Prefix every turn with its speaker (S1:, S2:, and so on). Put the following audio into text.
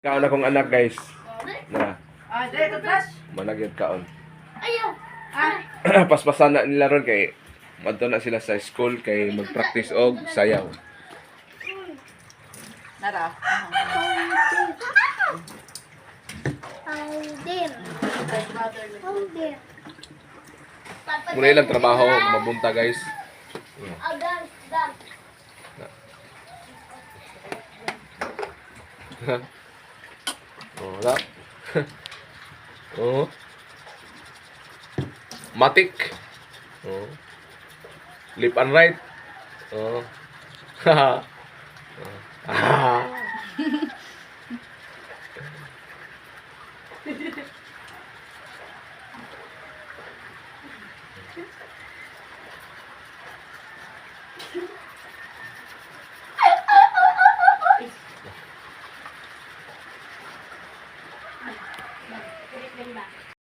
S1: Kaon akong anak guys. Na,
S2: Dire ka flash.
S1: managyod kaon.
S3: Ayaw.
S1: Paspasan na nila ron kay madto na sila sa school kay mag-practice og sayaw.
S2: Nara.
S3: Powder. Powder.
S1: Muna ilang trabaho mabunta guys.
S3: Agan, dan.
S1: Oh, wala. Oh. Matik. Oh. Lip and right. Oh. Haha. Ah.